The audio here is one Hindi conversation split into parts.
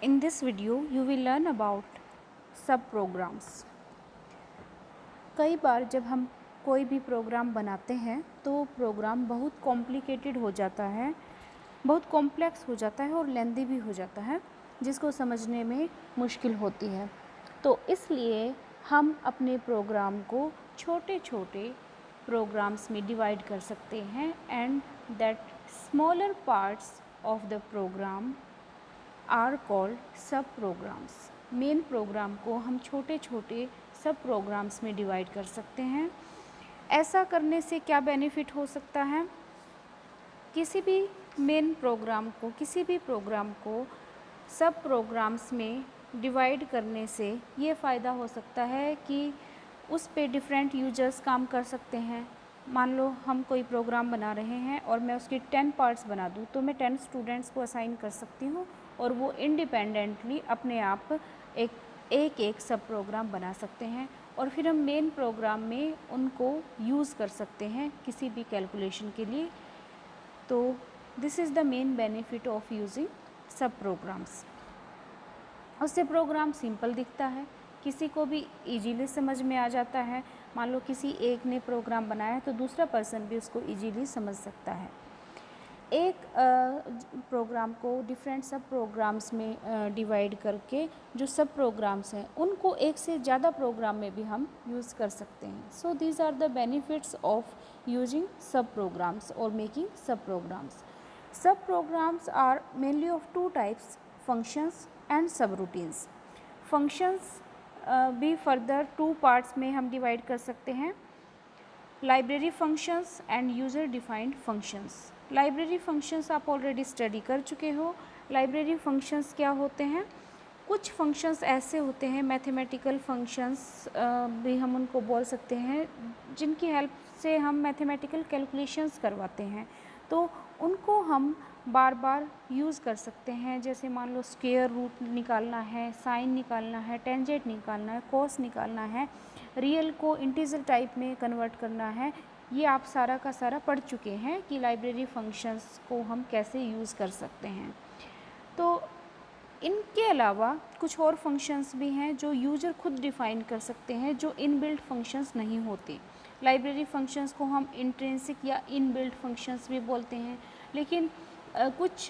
In this video you will learn about सब प्रोग्राम्स। कई बार जब हम कोई भी प्रोग्राम बनाते हैं तो प्रोग्राम बहुत कॉम्प्लिकेटेड हो जाता है, बहुत कॉम्प्लेक्स हो जाता है और लेंदी भी हो जाता है, जिसको समझने में मुश्किल होती है। तो इसलिए हम अपने प्रोग्राम को छोटे छोटे प्रोग्राम्स में डिवाइड कर सकते हैं and that smaller parts of the program are called sub programs. Main program को हम छोटे छोटे सब प्रोग्राम्स में डिवाइड कर सकते हैं। ऐसा करने से क्या बेनिफिट हो सकता है? किसी भी मेन प्रोग्राम को, किसी भी प्रोग्राम को सब प्रोग्राम्स में डिवाइड करने से ये फ़ायदा हो सकता है कि उस पे डिफरेंट यूजर्स काम कर सकते हैं। मान लो हम कोई प्रोग्राम बना रहे हैं और मैं उसके 10 पार्ट्स बना दूँ तो मैं 10 स्टूडेंट्स को असाइन कर सकती हूँ और वो इंडिपेंडेंटली अपने आप एक सब प्रोग्राम बना सकते हैं और फिर हम मेन प्रोग्राम में उनको यूज़ कर सकते हैं किसी भी कैलकुलेशन के लिए। तो this is the main benefit of using sub programmes. उससे प्रोग्राम सिंपल दिखता है, किसी को भी इजीली समझ में आ जाता है। मान लो किसी एक ने प्रोग्राम बनाया तो दूसरा पर्सन भी उसको इजीली समझ सकता है। एक प्रोग्राम को डिफरेंट सब प्रोग्राम्स में डिवाइड करके जो सब प्रोग्राम्स हैं उनको एक से ज़्यादा प्रोग्राम में भी हम यूज़ कर सकते हैं। So these are the benefits of using sub programs और making sub programs. Sub programs are mainly of two types, functions and sub routines. Functions भी फर्दर टू पार्ट्स में हम डिवाइड कर सकते हैं, library functions and user defined functions. Library functions आप ऑलरेडी स्टडी कर चुके हो। लाइब्रेरी फंक्शंस क्या होते हैं? कुछ फंक्शंस ऐसे होते हैं, मैथमेटिकल फंक्शंस भी हम उनको बोल सकते हैं, जिनकी हेल्प से हम मैथमेटिकल कैलकुलेशंस करवाते हैं। तो उनको हम बार बार यूज़ कर सकते हैं। जैसे मान लो स्क्वायर रूट निकालना है, साइन निकालना है, टेंजेंट निकालना है, कॉस निकालना है, रियल को इंटीजर टाइप में कन्वर्ट करना है। ये आप सारा का सारा पढ़ चुके हैं कि लाइब्रेरी फंक्शंस को हम कैसे यूज़ कर सकते हैं। तो इनके अलावा कुछ और फंक्शंस भी हैं जो यूज़र खुद डिफ़ाइन कर सकते हैं, जो इनबिल्ट फंक्शंस नहीं होते। लाइब्रेरी फंक्शंस को हम इंट्रिंसिक या इनबिल्ट फंक्शंस भी बोलते हैं, लेकिन कुछ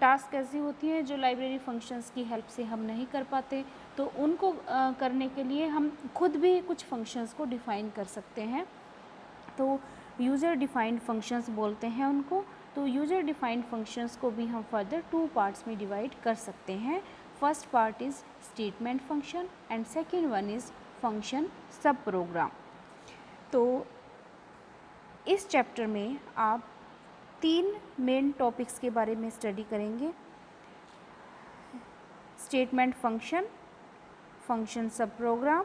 टास्क ऐसी होती हैं जो लाइब्रेरी फंक्शंस की हेल्प से हम नहीं कर पाते, तो उनको करने के लिए हम खुद भी कुछ फंक्शंस को डिफ़ाइन कर सकते हैं। तो यूज़र डिफाइंड फंक्शंस बोलते हैं उनको। तो यूज़र डिफाइंड फंक्शंस को भी हम फर्दर टू पार्ट्स में डिवाइड कर सकते हैं। First part is statement function and second one is function सब प्रोग्राम। तो इस चैप्टर में आप 3 मेन टॉपिक्स के बारे में स्टडी करेंगे, स्टेटमेंट फंक्शन, फंक्शन सब प्रोग्राम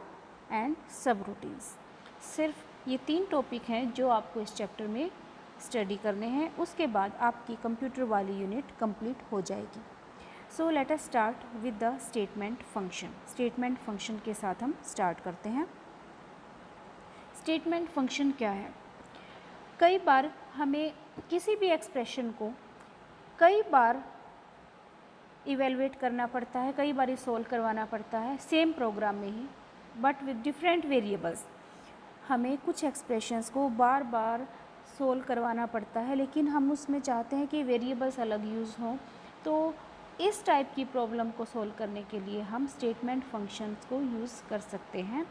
एंड सब रूटीन्स। सिर्फ ये 3 टॉपिक हैं जो आपको इस चैप्टर में स्टडी करने हैं। उसके बाद आपकी कंप्यूटर वाली यूनिट कंप्लीट हो जाएगी। So let us start with the statement function. Statement function के साथ हम स्टार्ट करते हैं। स्टेटमेंट फंक्शन क्या है? कई बार हमें किसी भी एक्सप्रेशन को कई बार इवेलुएट करना पड़ता है, कई बार सोल्व करवाना पड़ता है सेम प्रोग्राम में ही, बट विद डिफरेंट वेरिएबल्स। हमें कुछ एक्सप्रेशंस को बार बार सोल्व करवाना पड़ता है, लेकिन हम उसमें चाहते हैं कि वेरिएबल्स अलग यूज़ हों। तो इस टाइप की प्रॉब्लम को सोल्व करने के लिए हम स्टेटमेंट फंक्शंस को यूज़ कर सकते हैं।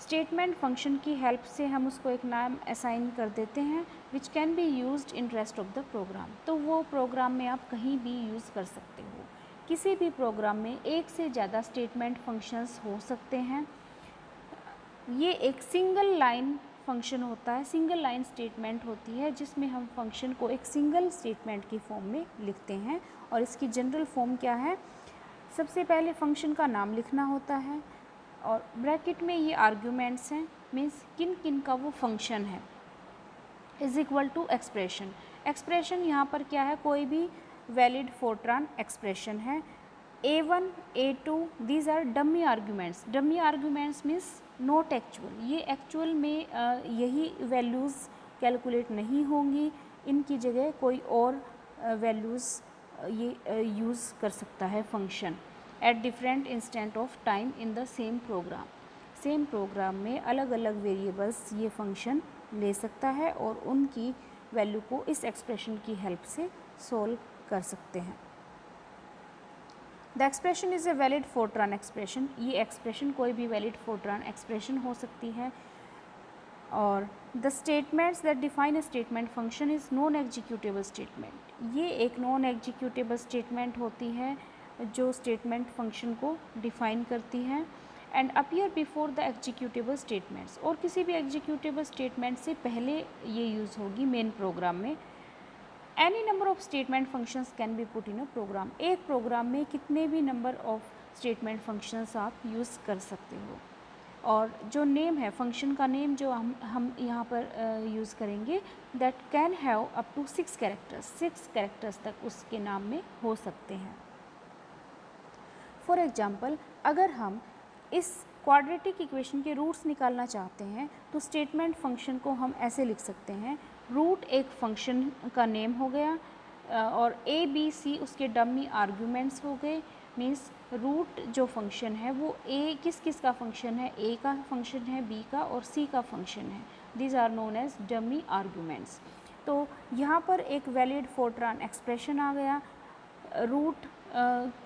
स्टेटमेंट फंक्शन की हेल्प से हम उसको एक नाम असाइन कर देते हैं which can be used in rest of the program. तो वो प्रोग्राम में आप कहीं भी यूज़ कर सकते हो। किसी भी प्रोग्राम में एक से ज़्यादा स्टेटमेंट फंक्शंस हो सकते हैं। ये एक सिंगल लाइन फंक्शन होता है, सिंगल लाइन स्टेटमेंट होती है जिसमें हम फंक्शन को एक सिंगल स्टेटमेंट की फॉर्म में लिखते हैं। और इसकी जनरल फॉर्म क्या है? सबसे पहले फंक्शन का नाम लिखना होता है और ब्रैकेट में ये आर्ग्यूमेंट्स हैं, मीन्स किन किन का वो फंक्शन है, is equal to expression. Expression यहाँ पर क्या है? कोई भी वैलिड फोर्ट्रान एक्सप्रेशन है। A1, A2 these are dummy arguments. Dummy arguments means not actual. ये एक्चुअल में यही वैल्यूज़ कैलकुलेट नहीं होंगी, इनकी जगह कोई और वैल्यूज़ ये यूज़ कर सकता है function. At different instant of time in the same programme. Same programme में अलग अलग वेरिएबल्स ये फंक्शन ले सकता है और उनकी वैल्यू को इस एक्सप्रेशन की हेल्प से सोल्व कर सकते हैं। The expression is a valid Fortran expression. ये एक्सप्रेशन कोई भी वैलिड फोरट्रान एक्सप्रेशन हो सकती है। और the statements that define a statement function is non executable statement. ये एक नॉन एग्जीक्यूटेबल स्टेटमेंट होती है जो स्टेटमेंट फंक्शन को डिफाइन करती है। And appear before the executable statements, और किसी भी एग्जीक्यूटेबल स्टेटमेंट से पहले ये यूज़ होगी मेन प्रोग्राम में। Any number of statement functions can be put in a program. एक प्रोग्राम में कितने भी नंबर ऑफ स्टेटमेंट फंक्शंस आप यूज़ कर सकते हो। और जो नेम है, फंक्शन का नेम जो हम यहाँ पर यूज़ करेंगे, that can have up to 6 characters. 6 characters तक उसके नाम में हो सकते हैं। फॉर एग्जाम्पल, अगर हम इस क्वाड्रेटिक इक्वेशन के रूट्स निकालना चाहते हैं तो स्टेटमेंट फंक्शन को हम ऐसे लिख सकते हैं। रूट एक फंक्शन का नेम हो गया और ए बी सी उसके डमी आर्ग्यूमेंट्स हो गए। मीन्स रूट जो फंक्शन है वो ए किस किस का फंक्शन है, ए का फंक्शन है, बी का और सी का फंक्शन है। These are known as dummy arguments. तो यहाँ पर एक वैलिड फोरट्रान एक्सप्रेशन आ गया। रूट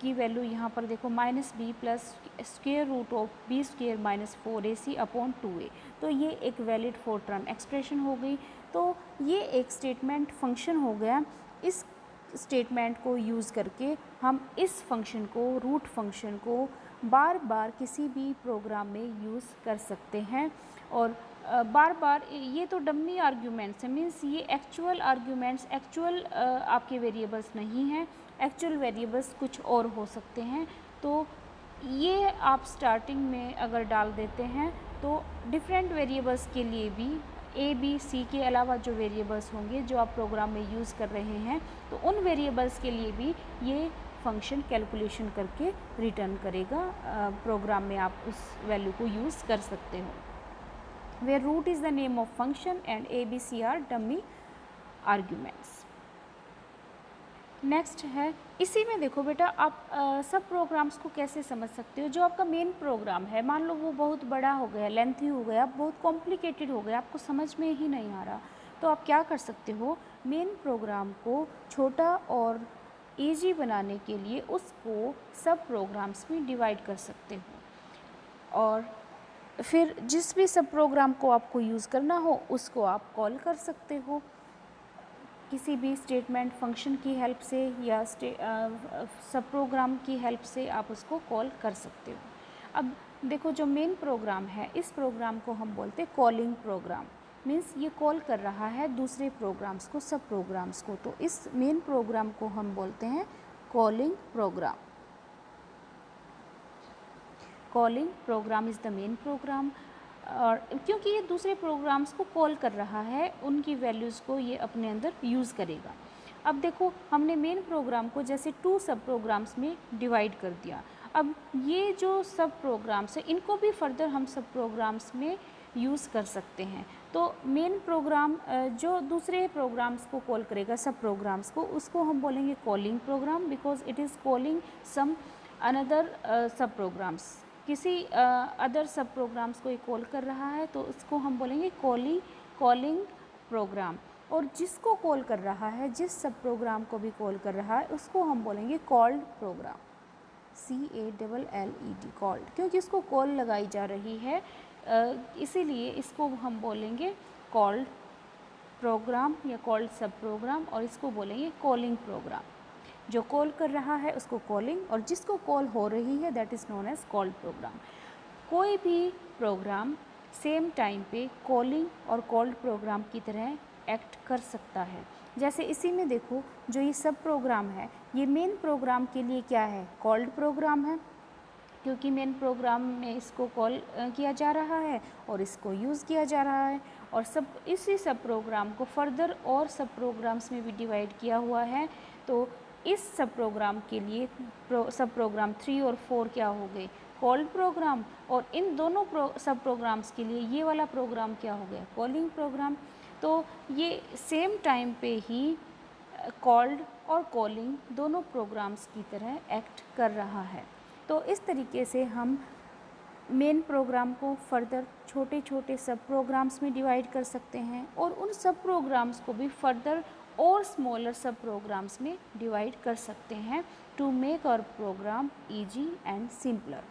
की वैल्यू यहाँ पर देखो -b plus square root of b square minus 4ac upon 2a। तो ये एक वैलिड फोरट्रान एक्सप्रेशन हो गई। तो ये एक स्टेटमेंट फंक्शन हो गया। इस स्टेटमेंट को यूज़ करके हम इस फंक्शन को, रूट फंक्शन को बार बार किसी भी प्रोग्राम में यूज़ कर सकते हैं। और बार बार ये तो डमी आर्ग्यूमेंट्स है, मीन्स ये एक्चुअल आर्ग्यूमेंट्स, एक्चुअल आपके वेरिएबल्स नहीं हैं। एक्चुअल वेरिएबल्स कुछ और हो सकते हैं। तो ये आप स्टार्टिंग में अगर डाल देते हैं तो डिफरेंट वेरिएबल्स के लिए भी ए बी सी के अलावा जो वेरिएबल्स होंगे जो आप प्रोग्राम में यूज़ कर रहे हैं, तो उन वेरिएबल्स के लिए भी ये फंक्शन कैलकुलेशन करके रिटर्न करेगा। प्रोग्राम में आप उस वैल्यू को यूज़ कर सकते हो। where root is the name of function and a b c are dummy arguments। Next है, इसी में देखो बेटा आप सब प्रोग्राम्स को कैसे समझ सकते हो। जो आपका मेन प्रोग्राम है, मान लो वो बहुत बड़ा हो गया, लेंथी हो गया, बहुत कॉम्प्लिकेटेड हो गया, आपको समझ में ही नहीं आ रहा, तो आप क्या कर सकते हो, मेन प्रोग्राम को छोटा और ईजी बनाने के लिए उसको सब प्रोग्राम्स में डिवाइड कर सकते हो। और फिर जिस भी सब प्रोग्राम को आपको यूज़ करना हो उसको आप कॉल कर सकते हो किसी भी स्टेटमेंट फंक्शन की हेल्प से या सब प्रोग्राम की हेल्प से आप उसको कॉल कर सकते हो। अब देखो जो मेन प्रोग्राम है, इस प्रोग्राम को हम बोलते हैं कॉलिंग प्रोग्राम। मीन्स ये कॉल कर रहा है दूसरे प्रोग्राम्स को, सब प्रोग्राम्स को। तो इस मेन प्रोग्राम को हम बोलते हैं calling program. Calling program is the main program. और क्योंकि ये दूसरे प्रोग्राम्स को कॉल कर रहा है, उनकी वैल्यूज़ को ये अपने अंदर यूज़ करेगा। अब देखो हमने मेन प्रोग्राम को जैसे 2 सब प्रोग्राम्स में डिवाइड कर दिया। अब ये जो सब प्रोग्राम्स हैं इनको भी फर्दर हम सब प्रोग्राम्स में यूज़ कर सकते हैं। तो मेन प्रोग्राम जो दूसरे प्रोग्राम्स को कॉल करेगा, सब प्रोग्राम्स को, उसको हम बोलेंगे calling program, because it is calling some another sub programs. किसी अदर सब प्रोग्राम्स को कॉल कर रहा है तो उसको हम बोलेंगे कॉलिंग प्रोग्राम। और जिसको कॉल कर रहा है, जिस सब प्रोग्राम को भी कॉल कर रहा है, उसको हम बोलेंगे कॉल्ड प्रोग्राम, CALLED, कॉल्ड, क्योंकि इसको कॉल लगाई जा रही है, इसीलिए इसको हम बोलेंगे कॉल्ड प्रोग्राम या कॉल्ड सब प्रोग्राम, और इसको बोलेंगे कॉलिंग प्रोग्राम। जो कॉल कर रहा है उसको कॉलिंग, और जिसको कॉल हो रही है that is known as called program. कोई भी प्रोग्राम सेम टाइम पे कॉलिंग और कॉल्ड प्रोग्राम की तरह एक्ट कर सकता है। जैसे इसी में देखो जो ये सब प्रोग्राम है, ये मेन प्रोग्राम के लिए क्या है, कॉल्ड प्रोग्राम है, क्योंकि मेन प्रोग्राम में इसको कॉल किया जा रहा है और इसको यूज़ किया जा रहा है। और इसी सब प्रोग्राम को फर्दर और सब प्रोग्राम्स में भी डिवाइड किया हुआ है। तो इस सब प्रोग्राम के लिए सब प्रोग्राम 3 और 4 क्या हो गए, कॉल्ड प्रोग्राम, और इन दोनों सब प्रोग्राम्स के लिए ये वाला प्रोग्राम क्या हो गया, कॉलिंग प्रोग्राम। तो ये सेम टाइम पे ही कॉल्ड और कॉलिंग दोनों प्रोग्राम्स की तरह एक्ट कर रहा है। तो इस तरीके से हम मेन प्रोग्राम को फर्दर छोटे छोटे सब प्रोग्राम्स में डिवाइड कर सकते हैं और उन सब प्रोग्राम्स को भी फर्दर और स्मॉलर सब प्रोग्राम्स में डिवाइड कर सकते हैं to make our program easy and simpler.